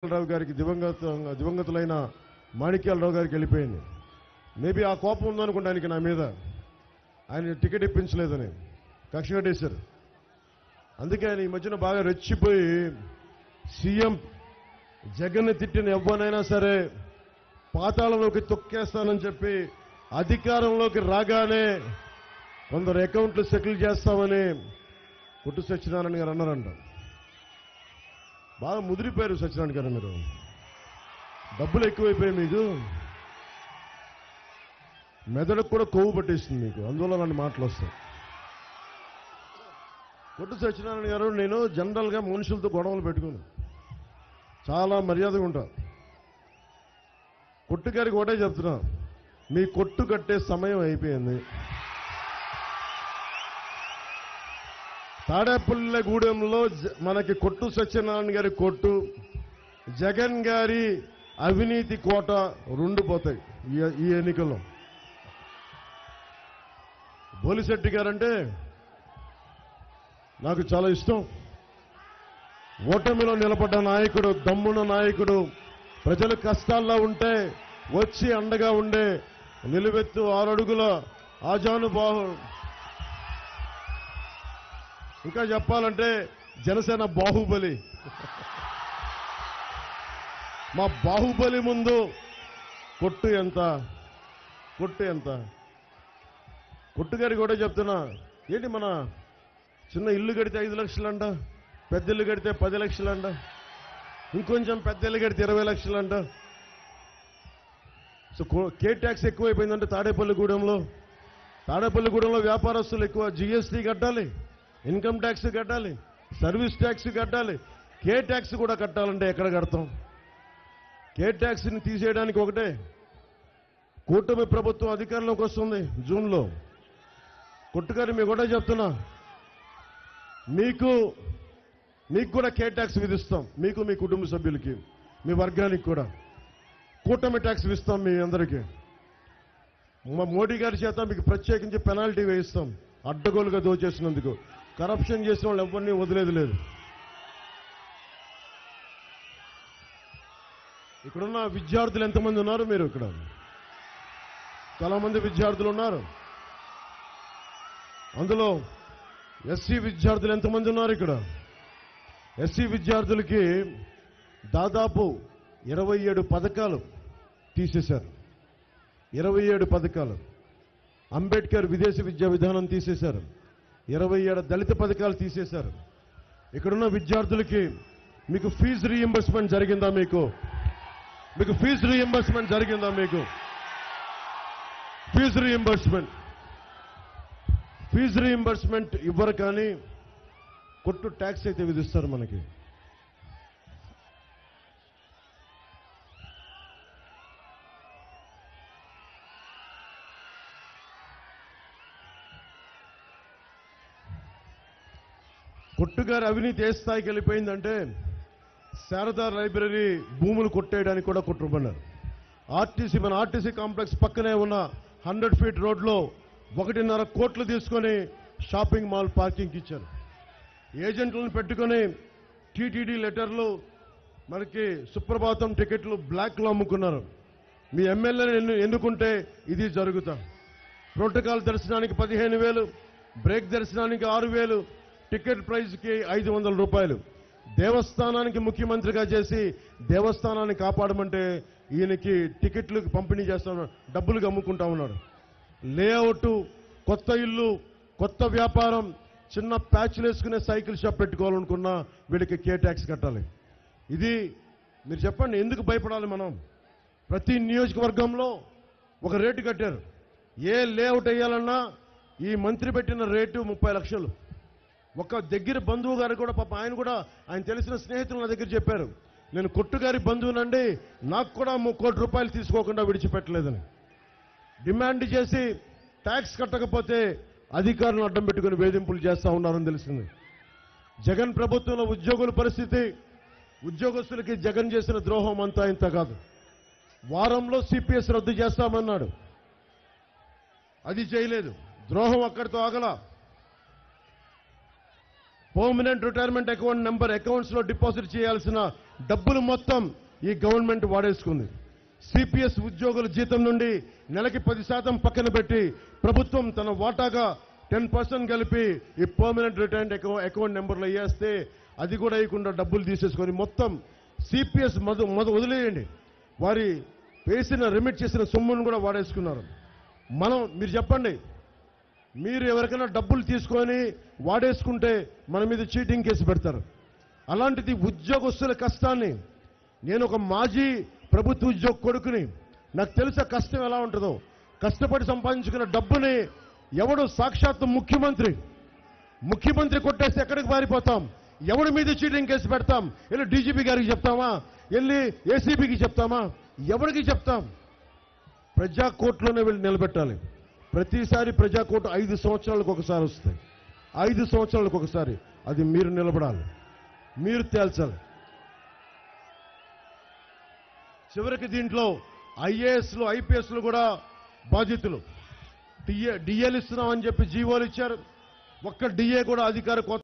రావు గారికి దివంగతులైన మాణిక్యాలరావు గారికి వెళ్ళిపోయింది. మేబీ ఆ కోపం ఉందనుకుంటా ఆయనకి నా మీద, ఆయన టికెట్ ఇప్పించలేదని కక్ష కట్టేశారు. అందుకే ఆయన ఈ మధ్యన బాగా రెచ్చిపోయి సీఎం జగన్ తిట్టిన ఎవ్వనైనా సరే పాతాళంలోకి తొక్కేస్తానని చెప్పి అధికారంలోకి రాగానే కొందరు అకౌంట్లు సెటిల్ చేస్తామని కొట్టు సత్యనారాయణ గారు అన్నారంట. బాగా ముదిరిపోయారు సత్యనారాయణ గారు, మీరు డబ్బులు ఎక్కువైపోయాయి, మీకు మెదడుకు కూడా కొవ్వు పట్టేస్తుంది మీకు, అందువల్ల నన్ను మాటలు వస్తాయి. కొట్టు సత్యనారాయణ గారు, నేను జనరల్గా మనుషులతో గొడవలు పెట్టుకున్నాను, చాలా మర్యాదగా ఉంటా. కొట్టు గారికి ఒకటే చెప్తున్నా, మీ కొట్టు కట్టే సమయం అయిపోయింది. తాడేపల్లిగూడెంలో మనకి కొట్టు సత్యనారాయణ గారి కొట్టు, జగన్ గారి అవినీతి కోట రెండు పోతాయి ఈ ఎన్నికల్లో. బోలిశెట్టి గారంటే నాకు చాలా ఇష్టం. ఓటమిలో నిలబడ్డ నాయకుడు, దమ్మున నాయకుడు, ప్రజల కష్టాల్లో ఉంటే వచ్చి అండగా ఉండే నిలువెత్తు 6 అడుగుల ఆజానుబాహు. ఇంకా చెప్పాలంటే జనసేన బాహుబలి. మా బాహుబలి ముందు కొట్టు ఎంత, కొట్టు ఎంత. కొట్టు గారికి కూడా చెప్తున్నా, ఏంటి మన చిన్న ఇల్లు కడితే 5 లక్షలంట, పెద్ద ఇల్లు కడితే 10 లక్షలంట, ఇంకొంచెం పెద్ద ఇల్లు కడితే 20 లక్షలంట. సో కే ట్యాక్స్ ఎక్కువైపోయిందంటే తాడేపల్లిగూడెంలో వ్యాపారస్తులు ఎక్కువ జీఎస్టీ కట్టాలి, ఇన్కమ్ ట్యాక్స్ కట్టాలి, సర్వీస్ ట్యాక్స్ కట్టాలి. కే ట్యాక్స్ కూడా కట్టాలంటే ఎక్కడ కడతాం? కే ట్యాక్స్ని తీసేయడానికి ఒకటే, కూటమి ప్రభుత్వం అధికారంలోకి వస్తుంది జూన్లో. కొట్టుగారి మీకు కూడా చెప్తున్నా, మీకు కూడా కే ట్యాక్స్ విధిస్తాం, మీకు మీ కుటుంబ సభ్యులకి, మీ వర్గానికి కూడా కూటమి ట్యాక్స్ ఇస్తాం. మీ అందరికీ మా మోడీ గారి చేత మీకు ప్రత్యేకించి పెనాల్టీ వేయిస్తాం, అడ్డగోలుగా దోచేసినందుకు. కరప్షన్ చేసిన వాళ్ళు ఎవరిని వదిలేదు లేదు. ఇక్కడున్న విద్యార్థులు ఎంతమంది ఉన్నారు? మీరు ఇక్కడ చాలా మంది విద్యార్థులు ఉన్నారు. అందులో ఎస్సీ విద్యార్థులు ఎంతమంది ఉన్నారు? ఇక్కడ ఎస్సీ విద్యార్థులకి దాదాపు 27 పథకాలు తీసేశారు. 27 పథకాలు. అంబేద్కర్ విదేశీ విద్యా విధానం తీసేశారు. 27 దళిత పథకాలు తీసేశారు. ఇక్కడున్న విద్యార్థులకి మీకు ఫీజు రీయింబర్స్మెంట్ జరిగిందా? మీకు ఫీజు రీయింబర్స్మెంట్ జరిగిందా? మీకు ఫీజు రీయింబర్స్మెంట్ ఇవ్వరు, కానీ కొట్టు ట్యాక్స్ అయితే విధిస్తారు మనకి. కొట్టుగారి అవినీతి ఏ స్థాయికి వెళ్ళిపోయిందంటే శారదా లైబ్రరీ భూములు కొట్టేయడానికి కూడా కుట్రపన్నారు. మన ఆర్టీసీ కాంప్లెక్స్ పక్కనే ఉన్న 100 ఫీట్ రోడ్లో 1.5 కోట్లు తీసుకొని షాపింగ్ మాల్ పార్కింగ్ ఇచ్చారు. ఏజెంట్లను పెట్టుకొని టీటీడీ లెటర్లు, మనకి సుప్రభాతం టికెట్లు బ్లాక్లో అమ్ముకున్నారు. మీ ఎమ్మెల్యేని ఎన్నుకుంటే ఇది జరుగుతా. ప్రోటోకాల్ దర్శనానికి 15,000, బ్రేక్ దర్శనానికి 6,000, టికెట్ ప్రైజ్కి 500 రూపాయలు. దేవస్థానానికి ముఖ్యమంత్రిగా చేసి దేవస్థానాన్ని కాపాడమంటే ఈయనకి టికెట్లు పంపిణీ చేస్తా ఉన్నాడు, డబ్బులు అమ్ముకుంటా ఉన్నాడు. లేఅవుట్, కొత్త ఇల్లు, కొత్త వ్యాపారం, చిన్న ప్యాచ్లు వేసుకునే సైకిల్ షాప్ పెట్టుకోవాలనుకున్నా వీడికి కే ట్యాక్స్ కట్టాలి. ఇది మీరు చెప్పండి, ఎందుకు భయపడాలి మనం? ప్రతి నియోజకవర్గంలో ఒక రేటు కట్టారు. ఏ లేఅవుట్ వేయాలన్నా ఈ మంత్రి పెట్టిన రేటు 30 లక్షలు. ఒక దగ్గర బంధువు గారు కూడా పాప, ఆయన తెలిసిన స్నేహితులు నా దగ్గర చెప్పారు, నేను కొట్టుగారి బంధువునండి, నాకు కూడా 3 కోట్ల రూపాయలు తీసుకోకుండా విడిచిపెట్టలేదని. డిమాండ్ చేసి ట్యాక్స్ కట్టకపోతే అధికారులను అడ్డం పెట్టుకుని వేధింపులు చేస్తా ఉన్నారని తెలిసింది. జగన్ ప్రభుత్వంలో ఉద్యోగుల పరిస్థితి, ఉద్యోగస్తులకి జగన్ చేసిన ద్రోహం అంతా ఇంత కాదు. వారంలో సిపిఎస్ రద్దు చేస్తామన్నాడు, అది చేయలేదు. ద్రోహం అక్కడితో ఆగల. Permanent retirement account number accounts లో డిపాజిట్ చేయాల్సిన డబ్బులు మొత్తం ఈ గవర్నమెంట్ వాడేసుకుంది. సిపిఎస్ ఉద్యోగుల జీతం నుండి నెలకి 10% పక్కన పెట్టి ప్రభుత్వం తన వాటాగా 10% కలిపి ఈ పర్మనెంట్ రిటైర్డ్ అకౌంట్ నెంబర్లు వేస్తే అది కూడా వేయకుండా డబ్బులు తీసేసుకొని మొత్తం సిపిఎస్ వదిలేయండి, వారి వేసిన రిమిట్ చేసిన సొమ్మును కూడా వాడేసుకున్నారు. మీరు చెప్పండి, మీరు ఎవరికైనా డబ్బులు తీసుకొని వాడేసుకుంటే మన మీద చీటింగ్ కేసు పెడతారు. అలాంటిది ఉద్యోగస్తుల కష్టాన్ని, నేను ఒక మాజీ ప్రభుత్వ ఉద్యోగ కొడుకుని, నాకు తెలుసా కష్టం ఎలా ఉంటుందో. కష్టపడి సంపాదించుకున్న డబ్బుని ఎవడు సాక్షాత్తు ముఖ్యమంత్రి కొట్టేస్తే ఎక్కడికి పారిపోతాం? ఎవడి మీద చీటింగ్ కేసు పెడతాం? వెళ్ళి డీజీపీ గారికి చెప్తామా? వెళ్ళి ఏసీబీకి చెప్తామా? ఎవరికి చెప్తాం? ప్రజా కోర్టులోనే వెళ్ళి నిలబెట్టాలి. ప్రతిసారి ప్రజా కోర్టు 5 సంవత్సరాలకు ఒకసారి వస్తాయి. 5 సంవత్సరాలకు ఒకసారి అది మీరు నిలబడాలి, మీరు తేల్చాలి. చివరికి దీంట్లో ఐఏఎస్లు ఐపీఎస్లు కూడా బాధితులు. డిఏలు ఇస్తున్నామని చెప్పి జీవోలు ఇచ్చారు. ఒక్క డిఏ కూడా అధికార